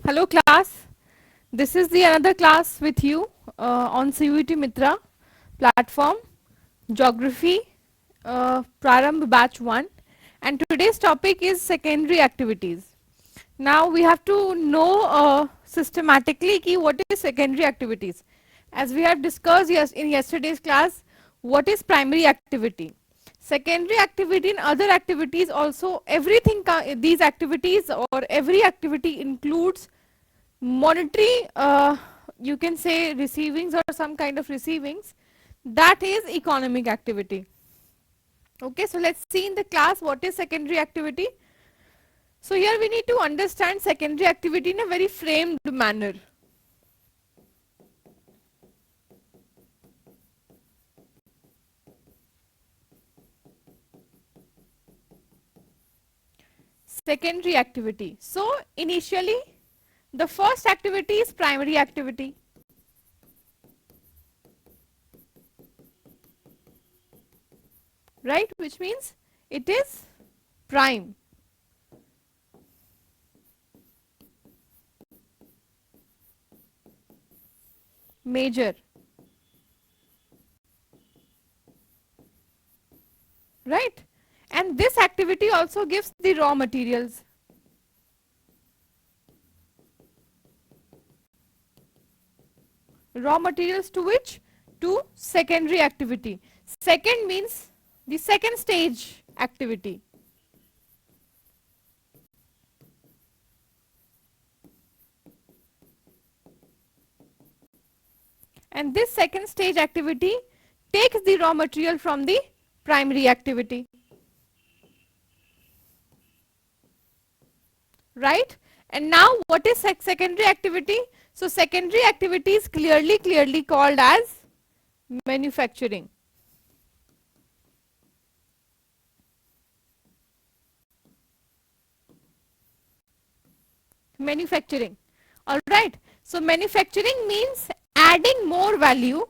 Hello class, this is the another class with you on CUET Mitra platform, Geography, Prarambh Batch 1, and today's topic is secondary activities. Now we have to know systematically ki what is secondary activities. As we have discussed in yesterday's class, what is primary activity. Secondary activity and other activities also, everything, these activities or every activity includes monetary, you can say receivings or some kind of receivings, that is economic activity. Okay, so let's see in the class what is secondary activity. So here we need to understand secondary activity in a very framed manner. Secondary activity. So initially the first activity is primary activity. Right, which means it is prime. Major. Right, and this activity also gives the raw materials. Raw materials to which? To secondary activity. Second means the second stage activity. And this second stage activity takes the raw material from the primary activity. Right? And now what is secondary activity? So secondary activity is clearly called as manufacturing. Manufacturing. All right. So manufacturing means adding more value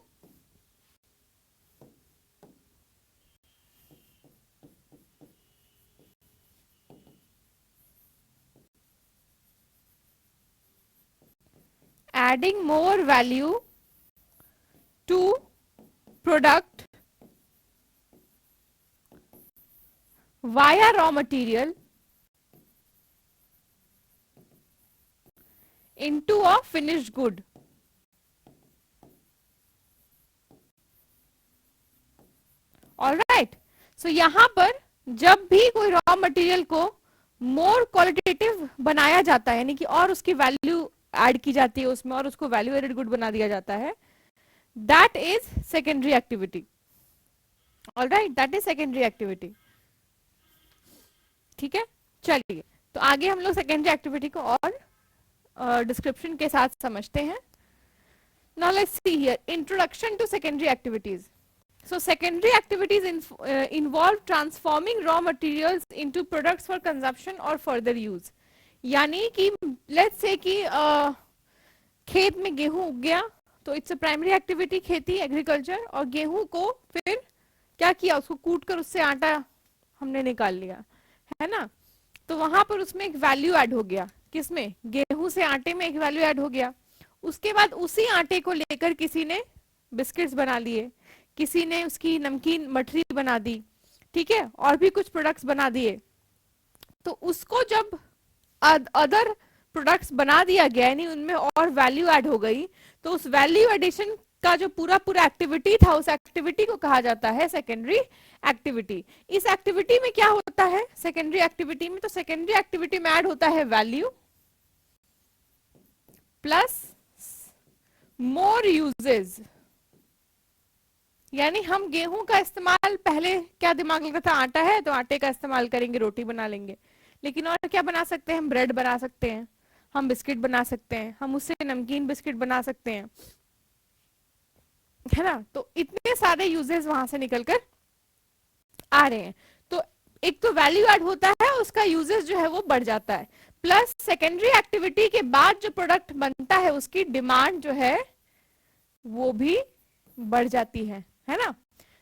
to product via raw material into a finished good. Alright, so यहाँ पर जब भी कोई raw material को मोर qualitative बनाया जाता है, यानी कि और उसकी वैल्यू ऐड की जाती है उसमें और उसको वैल्यू एडेड गुड बना दिया जाता है, that is secondary activity. Alright, that is secondary activity. ठीक है, चलिए तो आगे हम लोग सेकेंडरी एक्टिविटी को और डिस्क्रिप्शन के साथ समझते हैं. Now let's see here introduction to secondary activities. So secondary activities involve transforming raw materials into products for consumption or further use. यानी कि let's say कि खेत में गेहूं उग गया तो इट्स अ प्राइमरी एक्टिविटी, खेती एग्रीकल्चर, और गेहूं को फिर क्या किया, उसको कूट कर उससे आटा हमने निकाल लिया, है ना. तो वहां पर उसमें एक वैल्यू ऐड हो गया. किसमें? गेहूं से आटे में एक वैल्यू ऐड हो गया. उसके बाद उसी आटे को लेकर किसी ने बिस्किट्स बना लिए, किसी ने उसकी नमकीन मठरी बना दी, ठीक है, और भी कुछ प्रोडक्ट्स बना दिए. तो उसको जब अदर प्रोडक्ट्स बना दिया गया, यानी उनमें और वैल्यू ऐड हो गई, तो उस वैल्यू एडिशन का जो पूरा एक्टिविटी था, उस एक्टिविटी को कहा जाता है सेकेंडरी एक्टिविटी. इस एक्टिविटी में क्या होता है सेकेंडरी एक्टिविटी में? तो सेकेंडरी एक्टिविटी में ऐड होता है वैल्यू प्लस मोर यूजेस. यानी हम गेहूं का इस्तेमाल, पहले क्या दिमाग लगता था, आटा है तो आटे का इस्तेमाल करेंगे, रोटी बना लेंगे, लेकिन और क्या बना सकते हैं? हम ब्रेड बना सकते हैं, हम बिस्किट बना सकते हैं, हम उससे नमकीन बिस्किट बना सकते हैं, है ना. तो इतने सारे यूजेस वहां से निकलकर आ रहे हैं. तो एक तो वैल्यू ऐड होता है, उसका यूजेस जो है वो बढ़ जाता है, प्लस सेकेंडरी एक्टिविटी के बाद जो प्रोडक्ट बनता है उसकी डिमांड जो है वो भी बढ़ जाती है ना.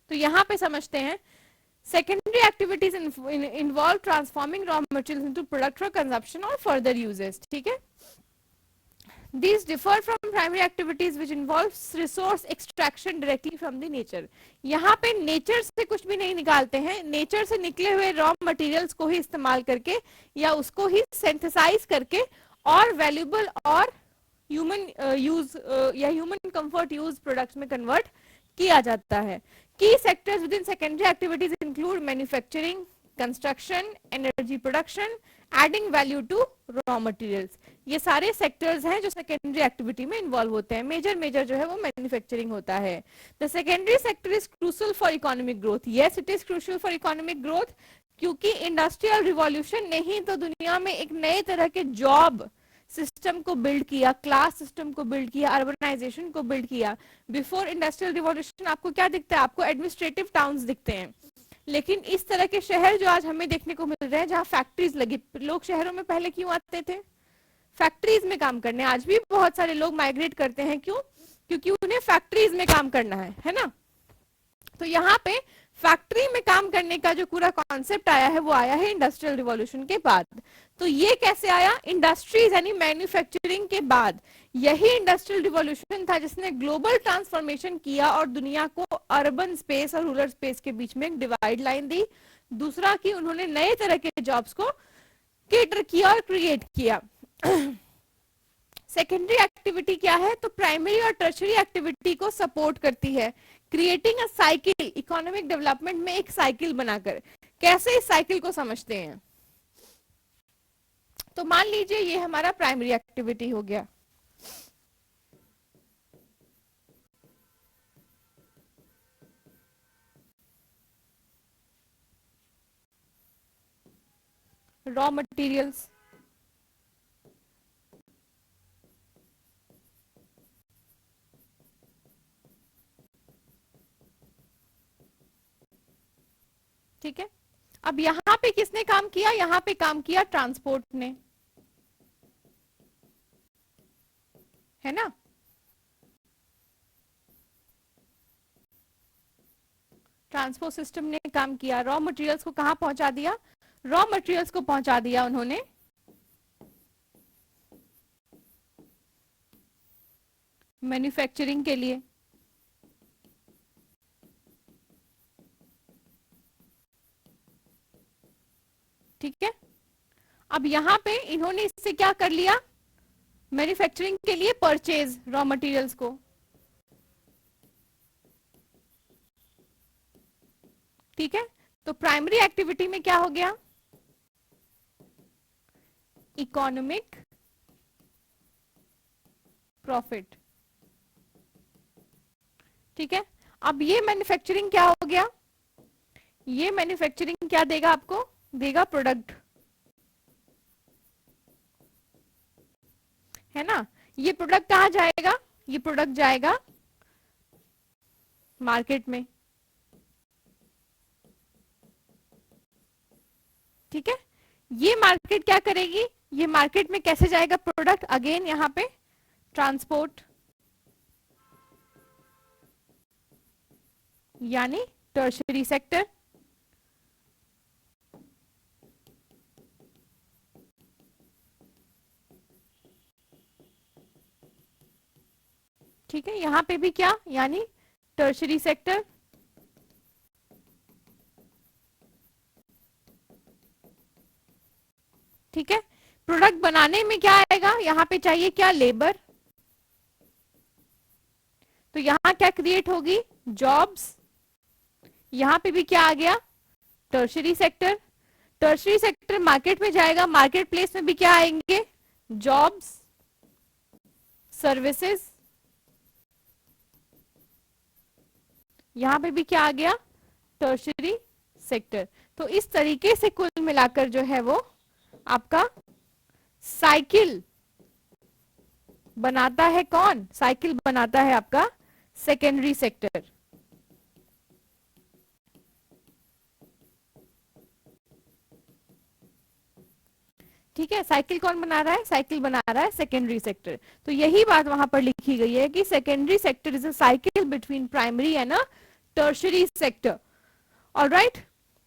तो यहां पे समझते हैं secondary activities involve transforming raw materials into product for consumption or further uses. ठीक है, These differ from primary activities which involves resource extraction directly from the nature. यहाँ पे नेचर से कुछ भी नहीं निकालते हैं, नेचर से निकले हुए रॉ मटेरियल्स को ही इस्तेमाल करके या उसको ही सिंथेसाइज करके और वैल्यूबल और ह्यूमन यूज या ह्यूमन कंफर्ट यूज प्रोडक्ट्स में कन्वर्ट किया जाता है. Key sectors within secondary activities include manufacturing, construction, energy production, adding value to raw materials. ये सारे सेक्टर्स हैं जो सेकेंडरी एक्टिविटी में इन्वॉल्व होते हैं. मेजर जो है वो मैन्युफैक्चरिंग होता है. The secondary sector is crucial for economic growth. Yes, it is crucial for economic growth, क्योंकि इंडस्ट्रियल रिवॉल्यूशन ने ही तो दुनिया में एक नए तरह के जॉब सिस्टम को बिल्ड किया, क्लास सिस्टम को बिल्ड किया, अर्बनाइजेशन को बिल्ड किया. बिफोर इंडस्ट्रियल रिवॉल्यूशन आपको क्या दिखता है? आपको एडमिनिस्ट्रेटिव टाउन्स दिखते हैं. लेकिन इस तरह के शहर जो आज हमें देखने को मिल रहे हैं जहां फैक्ट्रीज लगी, लोग शहरों में पहले क्यों आते थे? फैक्ट्रीज में काम करने. आज भी बहुत सारे लोग माइग्रेट करते हैं. क्यों? क्योंकि उन्हें फैक्ट्रीज में काम करना है ना. तो यहाँ पे फैक्ट्री में काम करने का जो पूरा कॉन्सेप्ट आया है वो आया है इंडस्ट्रियल रिवॉल्यूशन के बाद. तो ये कैसे आया? इंडस्ट्रीज यानी मैन्युफैक्चरिंग के बाद. यही इंडस्ट्रियल रिवॉल्यूशन था जिसने ग्लोबल ट्रांसफॉर्मेशन किया और दुनिया को अर्बन स्पेस और रूरल स्पेस के बीच में एक डिवाइड लाइन दी. दूसरा कि उन्होंने नए तरह के जॉब्स को केटर किया और क्रिएट किया. सेकेंडरी एक्टिविटी क्या है? तो प्राइमरी और टर्शरी एक्टिविटी को सपोर्ट करती है, creating a cycle, economic development में एक साइकिल बनाकर. कैसे इस साइकिल को समझते हैं? तो मान लीजिए ये हमारा प्राइमरी एक्टिविटी हो गया. रॉ मटेरियल्स, ठीक है. अब यहां पे किसने काम किया? यहां पे काम किया ट्रांसपोर्ट ने, है ना. ट्रांसपोर्ट सिस्टम ने काम किया. रॉ मटेरियल्स को कहां पहुंचा दिया? रॉ मटेरियल्स को पहुंचा दिया उन्होंने मैन्युफैक्चरिंग के लिए. ठीक है. अब यहां पे इन्होंने इससे क्या कर लिया? मैन्युफैक्चरिंग के लिए परचेज रॉ मटेरियल्स को. ठीक है. तो प्राइमरी एक्टिविटी में क्या हो गया? Economic profit. ठीक है. अब ये मैन्युफैक्चरिंग क्या हो गया? ये मैन्युफैक्चरिंग क्या देगा आपको? देगा प्रोडक्ट, है ना. ये प्रोडक्ट कहां जाएगा? ये प्रोडक्ट जाएगा मार्केट में. ठीक है. ये मार्केट क्या करेगी? ये मार्केट में कैसे जाएगा प्रोडक्ट? अगेन यहां पे ट्रांसपोर्ट यानी टर्शरी सेक्टर. ठीक है. यहां पे भी क्या? यानी टर्शरी सेक्टर. ठीक है. प्रोडक्ट बनाने में क्या आएगा? यहां पे चाहिए क्या? लेबर. तो यहां क्या क्रिएट होगी? जॉब्स. यहां पे भी क्या आ गया? Tertiary sector. Tertiary sector market में जाएगा, मार्केट प्लेस में भी क्या आएंगे? Jobs, services. यहां पे भी क्या आ गया? Tertiary sector. तो इस तरीके से कुल मिलाकर जो है वो आपका साइकिल बनाता है. कौन? साइकिल बनाता है आपका सेकेंडरी सेक्टर. ठीक है. साइकिल कौन बना रहा है? साइकिल बना रहा है सेकेंडरी सेक्टर. तो यही बात वहां पर लिखी गई है कि secondary sector is a cycle between primary and a tertiary sector. Alright,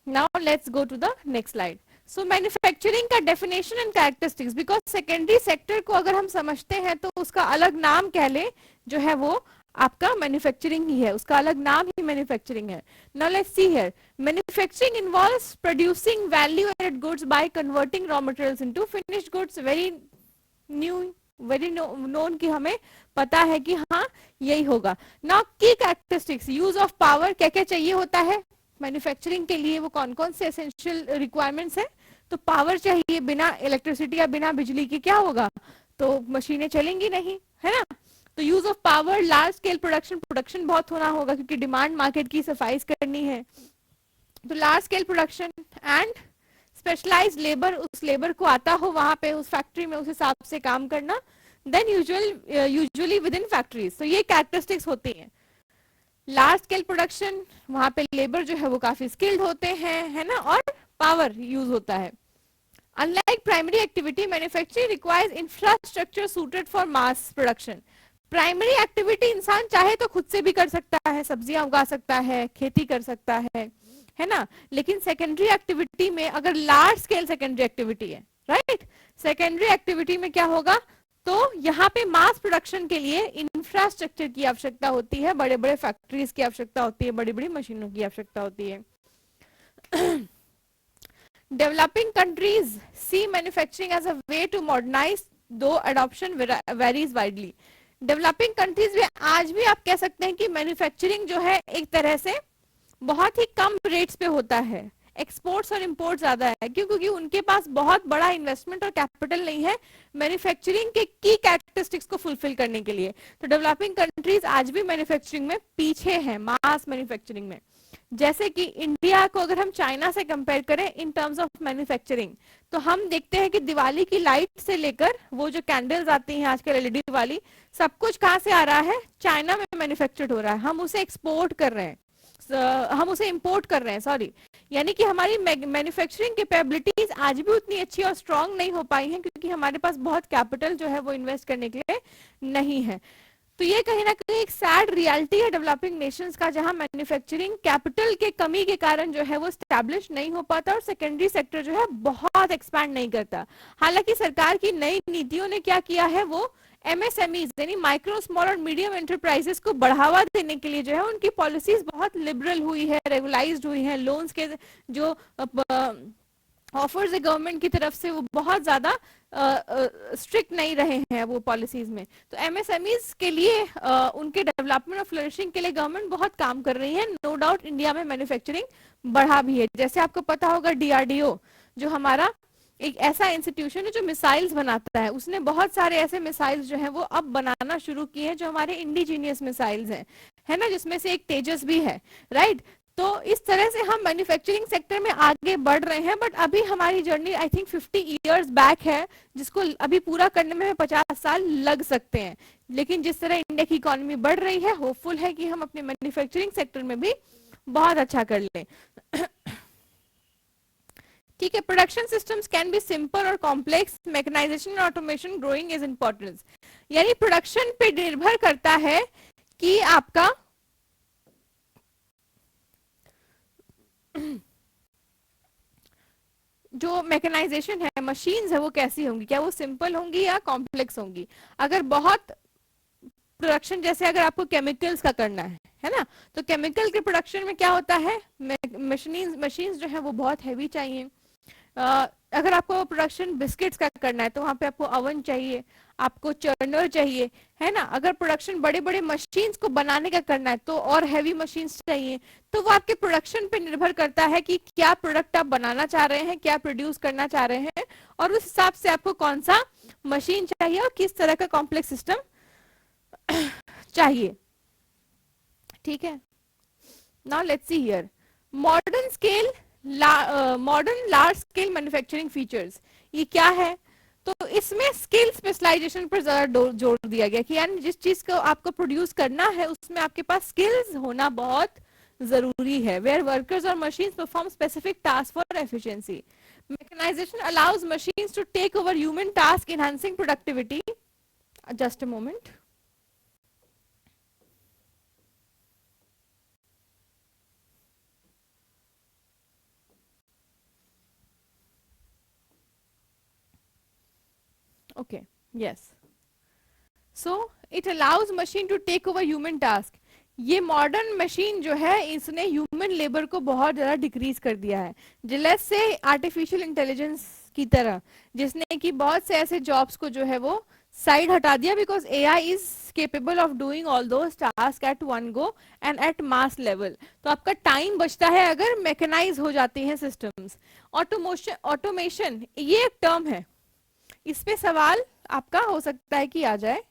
now let's go to the next slide. So manufacturing का definition and characteristics, because secondary sector को अगर हम समझते हैं तो उसका अलग नाम कह ले जो है वो आपका मैन्युफैक्चरिंग ही है, उसका अलग नाम ही मैन्युफैक्चरिंग है. Now let's see here, manufacturing involves producing value added goods by converting raw materials into finished goods. Very new, very known कि हमें पता है कि हाँ यही होगा. नाउ की कैरेक्टरिस्टिक्स, यूज ऑफ पावर, क्या क्या चाहिए होता है मैन्युफैक्चरिंग के लिए, वो कौन कौन से एसेंशियल रिक्वायरमेंट्स है. तो पावर चाहिए, बिना इलेक्ट्रिसिटी या बिना बिजली के क्या होगा, तो मशीनें चलेंगी नहीं, है ना. तो use of power, large scale production, production बहुत होना होगा क्योंकि डिमांड मार्केट की सफाइज करनी है. तो large scale production and specialise labour, उस लेबर को आता हो वहां पे उस फैक्ट्री में उस हिसाब से काम करना. Then usually within factories. तो ये कैरेक्टरिस्टिक्स होती हैं. लार्ज स्केल प्रोडक्शन, वहां पे लेबर जो है वो काफी स्किल्ड होते हैं, है ना, और पावर यूज होता है. Unlike primary activity, manufacturing requires infrastructure suited for mass production. Primary activity इंसान चाहे तो खुद से भी कर सकता है, सब्जियां उगा सकता है, खेती कर सकता है ना. लेकिन सेकेंडरी एक्टिविटी में अगर लार्ज स्केल सेकेंडरी एक्टिविटी है, राइट, सेकेंडरी एक्टिविटी में क्या होगा, तो यहाँ पे मास प्रोडक्शन के लिए इंफ्रास्ट्रक्चर की आवश्यकता होती है, बड़े बड़े फैक्ट्रीज की आवश्यकता होती है, बड़ी बड़ी मशीनों की आवश्यकता होती है. Developing countries see manufacturing as a way to modernize, though adoption varies widely. Developing countries में आज भी आप कह सकते हैं कि मैन्युफैक्चरिंग जो है एक तरह से बहुत ही कम रेट्स पे होता है. एक्सपोर्ट्स और इंपोर्ट ज्यादा है, क्यों, क्योंकि उनके पास बहुत बड़ा इन्वेस्टमेंट और कैपिटल नहीं है मैन्युफैक्चरिंग के की कैरेक्टरिस्टिक्स को फुलफिल करने के लिए. तो डेवलपिंग कंट्रीज आज भी मैन्युफैक्चरिंग में पीछे हैं, मास मैन्युफैक्चरिंग में. जैसे कि इंडिया को अगर हम चाइना से कंपेयर करें इन टर्म्स ऑफ मैन्युफैक्चरिंग, तो हम देखते हैं कि दिवाली की लाइट से लेकर वो जो कैंडल्स आती हैं आजकल एलईडी वाली, सब कुछ कहाँ से आ रहा है, चाइना में मैन्युफैक्चर्ड हो रहा है. हम उसे एक्सपोर्ट कर रहे हैं, हम उसे इंपोर्ट कर रहे हैं, सॉरी. यानी कि हमारी मैन्युफैक्चरिंग कैपेबिलिटीज आज भी उतनी अच्छी और स्ट्रांग नहीं हो पाई हैं क्योंकि हमारे पास बहुत कैपिटल जो है वो इन्वेस्ट करने के लिए नहीं है. तो ये कहीं ना कहीं एक सैड रियलिटी है डेवलपिंग नेशंस का, जहां मैन्युफैक्चरिंग कैपिटल के कमी के कारण जो है वो स्टैब्लिश नहीं हो पाता और सेकेंडरी सेक्टर जो है बहुत एक्सपैंड नहीं करता. हालांकि सरकार की नई नीतियों ने क्या किया है, वो एमएसएमईज यानी माइक्रो स्मॉल और मीडियम एंटरप्राइजेस को बढ़ावा देने के लिए जो है उनकी पॉलिसीज बहुत लिबरल हुई है, रेगुलाइज्ड हुई है. लोन्स के जो ऑफर्स है गवर्नमेंट की तरफ से वो बहुत ज्यादा स्ट्रिक्ट नहीं रहे हैं वो पॉलिसीज में. तो एमएसएमईज के लिए उनके डेवलपमेंट और फ्लरिशिंग के लिए गवर्नमेंट बहुत काम कर रही है. नो डाउट इंडिया में मैन्युफैक्चरिंग बढ़ा भी है. जैसे आपको पता होगा डीआरडीओ जो हमारा एक ऐसा इंस्टीट्यूशन है जो मिसाइल्स बनाता है, उसने बहुत सारे ऐसे मिसाइल्स जो हैं वो अब बनाना शुरू किए हैं जो हमारे इंडिजीनियस मिसाइल्स हैं, है ना, जिसमें से एक तेजस भी है, राइट. तो इस तरह से हम मैन्युफैक्चरिंग सेक्टर में आगे बढ़ रहे हैं. बट अभी हमारी journey I think 50 years back है, जिसको अभी पूरा करने में 50 साल लग सकते हैं. लेकिन जिस तरह इंडिया की इकोनॉमी बढ़ रही है, होपफुल है कि हम अपने मैन्युफैक्चरिंग सेक्टर में भी बहुत अच्छा कर लें. ठीक है. Production systems can be simple और कॉम्प्लेक्स. मैकेनाइजेशन और ऑटोमेशन ग्रोइंग इज इंपॉर्टेंस. यानी प्रोडक्शन पे निर्भर करता है कि आपका जो मैकेनाइजेशन है, मशीन्स है, वो कैसी होंगी, क्या वो सिंपल होंगी या कॉम्प्लेक्स होंगी. अगर बहुत प्रोडक्शन, जैसे अगर आपको केमिकल्स का करना है ना, तो केमिकल के प्रोडक्शन में क्या होता है, मशीन्स जो है वो बहुत हैवी चाहिए. अगर आपको प्रोडक्शन बिस्किट्स का करना है तो वहां पे आपको अवन चाहिए, आपको चर्नर चाहिए, है ना. अगर प्रोडक्शन बड़े बड़े मशीन्स को बनाने का करना है तो और हैवी मशीन्स चाहिए. तो वो आपके प्रोडक्शन पे निर्भर करता है कि क्या प्रोडक्ट आप बनाना चाह रहे हैं, क्या प्रोड्यूस करना चाह रहे हैं, और उस हिसाब से आपको कौन सा मशीन चाहिए और किस तरह का कॉम्प्लेक्स सिस्टम चाहिए. ठीक है. Now let's see here modern scale, modern large scale manufacturing features. ये क्या है, तो इसमें स्किल स्पेशलाइजेशन पर ज्यादा जोर दिया गया कि यानी जिस चीज को आपको प्रोड्यूस करना है उसमें आपके पास स्किल्स होना बहुत जरूरी है. वेयर वर्कर्स और machines perform specific task for efficiency. Mechanisation allows machines to take over human task, enhancing productivity. Just a moment. Okay, yes. So it allows machine to take over human task. ये modern machine जो है इसने human labour को बहुत ज्यादा decrease कर दिया है, जिलेस से आर्टिफिशियल इंटेलिजेंस की तरह, जिसने कि बहुत से ऐसे जॉब्स को जो है वो साइड हटा दिया, because AI is capable of doing all those task at one go and at mass level. तो आपका टाइम बचता है अगर मैकेनाइज हो जाती हैं सिस्टम्स। ऑटोमेशन ये एक टर्म है, इस पे सवाल आपका हो सकता है कि आ जाए।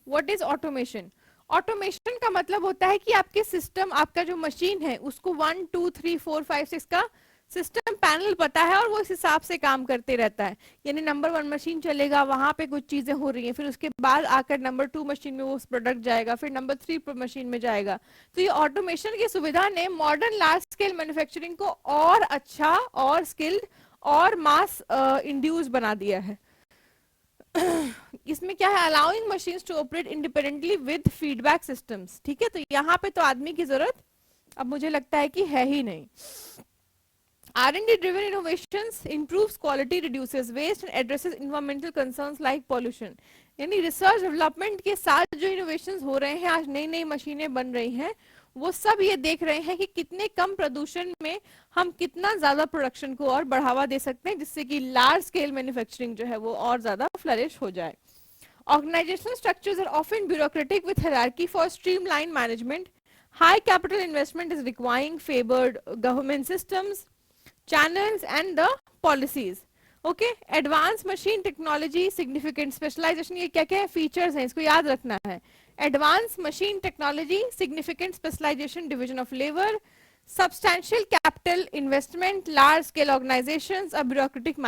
What is automation? ऑटोमेशन का मतलब होता है कि आपके सिस्टम, आपका जो मशीन है उसको 1 2 3 4 5 6 का सिस्टम पैनल पता है और वो इस हिसाब से काम करते रहता है। यानी नंबर 1 मशीन चलेगा, वहां पे कुछ चीजें हो रही हैं, फिर उसके बाद आकर नंबर 2 मशीन में वो प्रोडक्ट जाएगा, फिर नंबर 3 मशीन में जाएगा। तो ये ऑटोमेशन की सुविधा ने मॉडर्न लार्ज स्केल मैन्युफैक्चरिंग को और अच्छा और स्किल्ड और मास इंड्यूस बना दिया है। इसमें क्या है, allowing machines to operate independently with feedback systems. ठीक है, तो यहाँ पे तो आदमी की जरूरत अब मुझे लगता है कि है ही नहीं। R&D driven innovations improves quality, reduces waste and addresses environmental concerns like pollution। यानी रिसर्च डेवलपमेंट के साथ जो इनोवेशंस हो रहे हैं, आज नई नई मशीनें बन रही हैं, वो सब ये देख रहे हैं कि कितने कम प्रदूषण में हम कितना ज्यादा प्रोडक्शन को और बढ़ावा दे सकते हैं, जिससे कि लार्ज स्केल मैन्युफैक्चरिंग जो है वो और ज्यादा फ्लरिश हो जाए। Organizational structures are often bureaucratic with hierarchy for streamlined management. High capital investment is requiring favored government systems, channels and the policies. Okay, advance machine technology, significant specialisation, ये क्या क्या है फीचर्स हैं, इसको याद रखना है। Advance machine technology, significant specialisation, division of labour, substantial capital investment, large scale organizations, a bureaucratic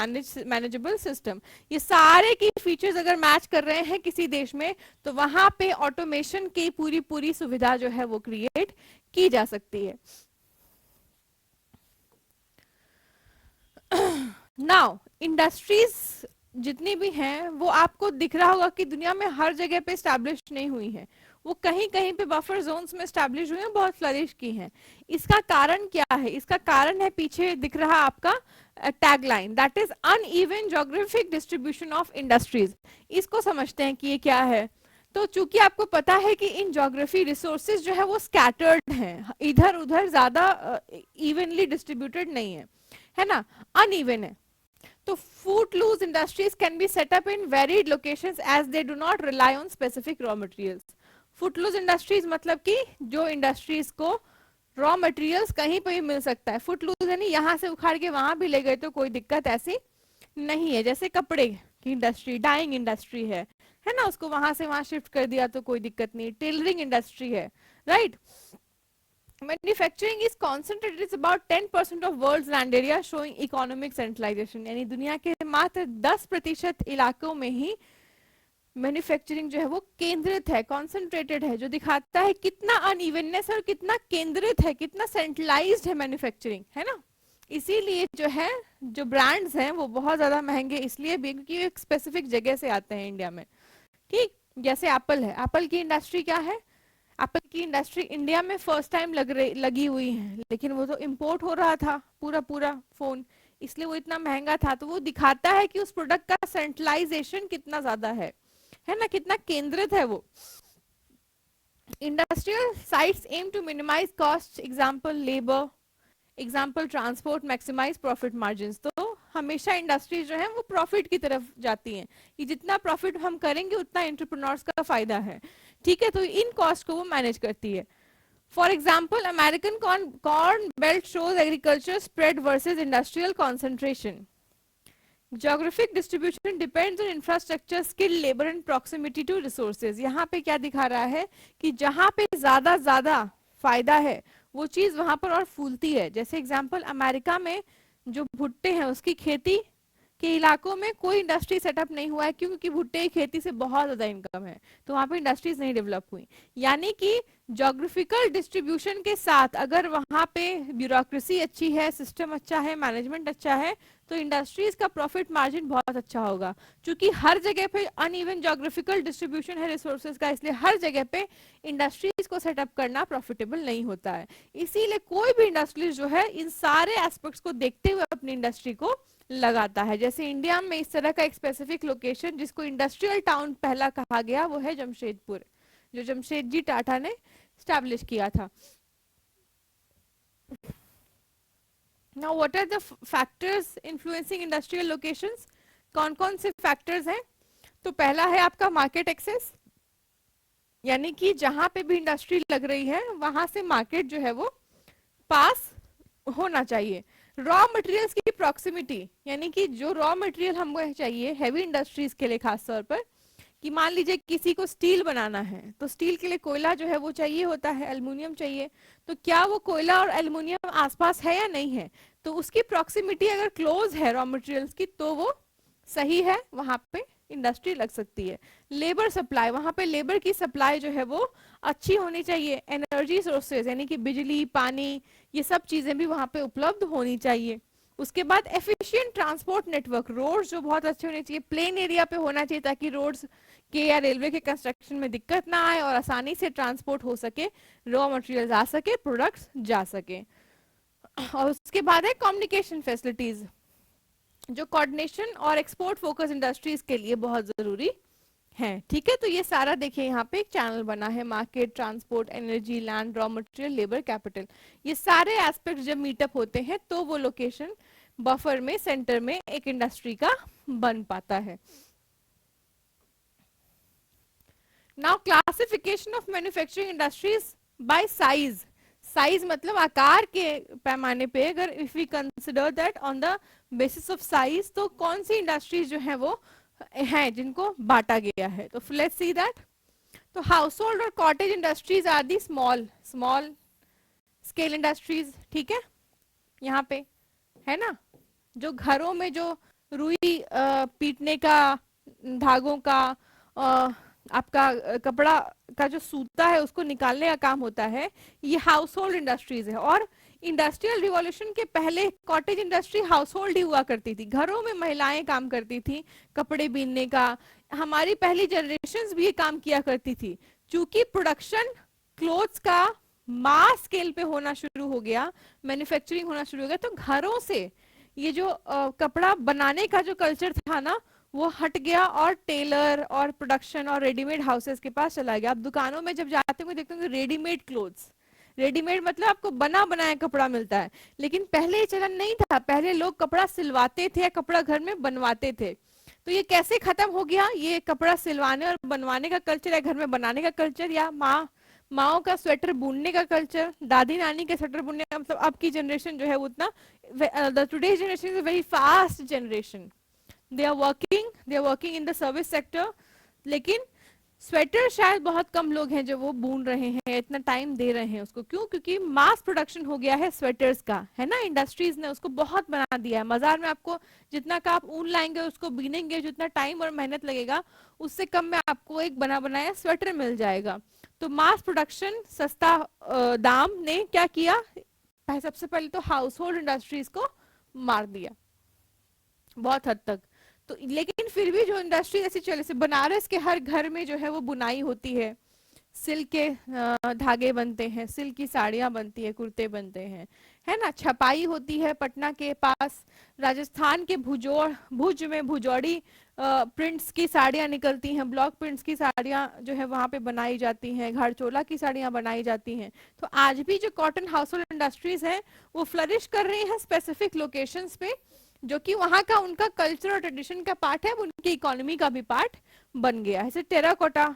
manageable system। ये सारे की फीचर्स अगर मैच कर रहे हैं किसी देश में, तो वहां पे ऑटोमेशन की पूरी पूरी सुविधा जो है वो क्रिएट की जा सकती है। नाउ इंडस्ट्रीज जितनी भी हैं वो आपको दिख रहा होगा कि दुनिया में हर जगह पे स्टैब्लिश नहीं हुई है, वो कहीं कहीं पे बफर जोन्स में स्टैब्लिश हुई हैं, बहुत फ्लरिश की हैं। इसका कारण क्या है? इसका कारण है पीछे दिख रहा आपका tagline, that is uneven geographic distribution of industries. इसको समझते हैं कि ये क्या है। तो चूंकि आपको पता है कि इन ज्योग्राफी रिसोर्सेज जो है वो स्कैटर्ड हैं, इधर उधर ज्यादा इवनली डिस्ट्रीब्यूटेड नहीं है ना, अनइवन है। तो footloose industries can be set up in varied locations as they do not rely on specific raw materials। footloose industries मतलब कि जो इंडस्ट्रीज को रॉ मटेरियल्स कहीं पे भी मिल सकता है। footloose यानी यहाँ से उखाड़ के वहां भी ले गए तो कोई दिक्कत ऐसी नहीं है। जैसे कपड़े की इंडस्ट्री, डाइंग इंडस्ट्री है ना, उसको वहां से वहां शिफ्ट कर दिया तो कोई दिक्कत नहीं। टेलरिंग इंडस्ट्री है, right. Manufacturing is concentrated, it's about 10% of world's land area, showing economic centralization। यानी दुनिया के मात्र 10% इलाकों में ही मैन्युफैक्चरिंग जो है वो केंद्रित है, कॉन्सेंट्रेटेड है, जो दिखाता है कितना अनइवननेस और कितना केंद्रित है, कितना सेंट्रलाइज्ड है मैन्युफैक्चरिंग, है ना। इसीलिए जो है, जो ब्रांड्स हैं वो बहुत ज्यादा महंगे इसलिए भी क्योंकि एक स्पेसिफिक जगह से आते हैं इंडिया में। ठीक, जैसे एप्पल है, एप्पल की इंडस्ट्री क्या है, एप्पल की इंडस्ट्री इंडिया में फर्स्ट टाइम लगी हुई है, लेकिन वो तो इंपोर्ट हो रहा था पूरा पूरा फोन, इसलिए वो इतना महंगा था। तो वो दिखाता है कि उस प्रोडक्ट का सेंट्रलाइजेशन कितना ज्यादा है ना, कितना केंद्रित है वो। Industrial sites aim to minimise cost, example labour, example transport, maximise profit margin. तो हमेशा इंडस्ट्रीज जो है वो प्रॉफिट की तरफ जाती हैं कि जितना प्रॉफिट हम करेंगे उतना एंटरप्रेन्योर्स का फायदा है। ठीक है, तो इन कॉस्ट को वो मैनेज करती है। For example American corn belt shows agriculture spread versus industrial concentration. Geographic distribution depends on infrastructure, skill, labor and proximity to resources। यहाँ पे क्या दिखा रहा है कि जहां पे ज्यादा फायदा है वो चीज वहां पर और फूलती है। जैसे एग्जांपल अमेरिका में जो भुट्टे हैं उसकी खेती के इलाकों में कोई इंडस्ट्री सेटअप नहीं हुआ है, क्योंकि भुट्टे की खेती से बहुत ज्यादा इनकम है, तो वहां पे इंडस्ट्रीज नहीं डेवलप हुई। यानी कि जोग्राफिकल डिस्ट्रीब्यूशन के साथ अगर वहां पे ब्यूरोक्रेसी अच्छी है, सिस्टम अच्छा है, मैनेजमेंट अच्छा है, तो इंडस्ट्रीज का प्रॉफिट मार्जिन बहुत अच्छा होगा। क्योंकि हर जगह पे अनइवन जोग्राफिकल डिस्ट्रीब्यूशन है रिसोर्सेज का, इसलिए हर जगह पे इंडस्ट्रीज को सेटअप करना प्रॉफिटेबल नहीं होता है। इसीलिए कोई भी इंडस्ट्रीज जो है इन सारे एस्पेक्ट्स को देखते हुए अपनी इंडस्ट्री को लगाता है। जैसे इंडिया में इस तरह का एक स्पेसिफिक लोकेशन जिसको इंडस्ट्रियल टाउन पहला कहा गया वो है जमशेदपुर, जो जमशेदजी टाटा ने स्टैब्लिश किया था। Now what are the factors influencing industrial locations? कौन कौन से फैक्टर्स हैं? तो पहला है आपका मार्केट एक्सेस, यानी कि जहां पे भी इंडस्ट्री लग रही है वहां से मार्केट जो है वो पास होना चाहिए। रॉ मटेरियल्स की प्रॉक्सिमिटी, यानी कि जो रॉ मटेरियल हमको चाहिए हैवी इंडस्ट्रीज के लिए खास तौर पर, कि मान लीजिए किसी को स्टील बनाना है तो स्टील के लिए कोयला जो है वो चाहिए होता है, एल्युमिनियम चाहिए, तो क्या वो कोयला और एल्युमिनियम आसपास है या नहीं है? तो उसकी प्रॉक्सिमिटी अगर क्लोज है रॉ मटेरियल्स की तो वो सही है, वहां पे इंडस्ट्री लग सकती है। लेबर सप्लाई, वहां पे लेबर की सप्लाई जो है वो अच्छी होनी चाहिए। एनर्जी सोर्सेज यानी कि बिजली, पानी, ये सब चीजें भी वहां पे उपलब्ध होनी चाहिए। उसके बाद एफिशिएंट ट्रांसपोर्ट नेटवर्क, रोड्स जो बहुत अच्छे होने चाहिए, प्लेन एरिया पे होना चाहिए ताकि रोड्स के या रेलवे के कंस्ट्रक्शन में दिक्कत ना आए और आसानी से ट्रांसपोर्ट हो सके, रॉ मटेरियल आ सके, प्रोडक्ट्स जा सके। और उसके बाद है कम्युनिकेशन फैसिलिटीज, जो कोऑर्डिनेशन और एक्सपोर्ट फोकस इंडस्ट्रीज के लिए बहुत जरूरी है। ठीक है, तो ये सारा देखिए यहाँ पे एक चैनल बना है, market, transport, energy, land, raw material, labour, capital, ये सारे एस्पेक्ट जब मीटअप होते हैं तो वो लोकेशन बफर में, सेंटर में एक इंडस्ट्री का बन पाता है। Now classification of manufacturing industries by size. Size मतलब आकार के पैमाने पे, अगर if we consider that on the basis of size, तो कौन सी इंडस्ट्रीज जो है वो हैं जिनको बांटा गया है। तो लेट्स सी दैट। तो हाउस होल्ड और cottage industries are the small scale industries. ठीक है, यहाँ पे है ना, जो घरों में जो रुई पीटने का, धागों का, आपका कपड़ा का जो सूता है उसको निकालने का काम होता है, ये हाउस होल्ड इंडस्ट्रीज है। और इंडस्ट्रियल रिवॉल्यूशन के पहले कॉटेज इंडस्ट्री हाउस होल्ड ही हुआ करती थी, घरों में महिलाएं काम करती थी कपड़े बीनने का। हमारी पहली जनरेशन भी ये काम किया करती थी। चूंकि प्रोडक्शन क्लोथ्स का मास स्केल पे होना शुरू हो गया, मैन्युफैक्चरिंग होना शुरू हो गया, तो घरों से ये जो कपड़ा बनाने का जो कल्चर था ना वो हट गया और टेलर और प्रोडक्शन और रेडीमेड हाउसेस के पास चला गया। आप दुकानों में जब जाते हो देखते हो रेडीमेड क्लोथ्स, रेडीमेड मतलब आपको बना बनाया कपड़ा मिलता है। लेकिन पहले ये चलन नहीं था, पहले लोग कपड़ा सिलवाते थे या कपड़ा घर में बनवाते थे। तो ये कैसे खत्म हो गया? ये कपड़ा सिलवाने और बनवाने का कल्चर या घर में बनाने का कल्चर, या माओ का स्वेटर बुनने का कल्चर, दादी नानी के स्वेटर बुनने का, मतलब अब की जनरेशन जो है वो उतना, the today generation is a very fast generation, they are working in the service sector. लेकिन स्वेटर शायद बहुत कम लोग हैं जो वो बुन रहे हैं, इतना टाइम दे रहे हैं उसको। क्यों? क्योंकि मास प्रोडक्शन हो गया है स्वेटर्स का, है ना, इंडस्ट्रीज ने उसको बहुत बना दिया है। बाजार में आपको जितना का आप ऊन लाएंगे उसको बीनेंगे, जितना टाइम और मेहनत लगेगा उससे कम में आपको एक बना बनाया स्वेटर मिल जाएगा। तो मास प्रोडक्शन, सस्ता दाम ने क्या किया, सबसे पहले तो हाउस होल्ड इंडस्ट्रीज को मार दिया बहुत हद तक। तो लेकिन फिर भी जो इंडस्ट्री ऐसी चले, जैसे बनारस के हर घर में जो है वो बुनाई होती है, सिल्क के धागे बनते हैं, सिल्क की साड़ियां बनती है, कुर्ते बनते हैं, है ना, छपाई होती है पटना के पास। राजस्थान के भुज में भुजौड़ी प्रिंट्स की साड़ियां निकलती हैं, ब्लॉक प्रिंट्स की साड़ियां जो है वहां पे बनाई जाती हैं, घरचोला की साड़ियां बनाई जाती हैं। तो आज भी जो कॉटन हाउस होल्ड इंडस्ट्रीज है वो फ्लरिश कर रही है स्पेसिफिक लोकेशंस पे, जो कि वहां का उनका कल्चर और ट्रेडिशन का पार्ट है, उनकी इकोनॉमी का भी पार्ट बन गया है। जैसे टेराकोटा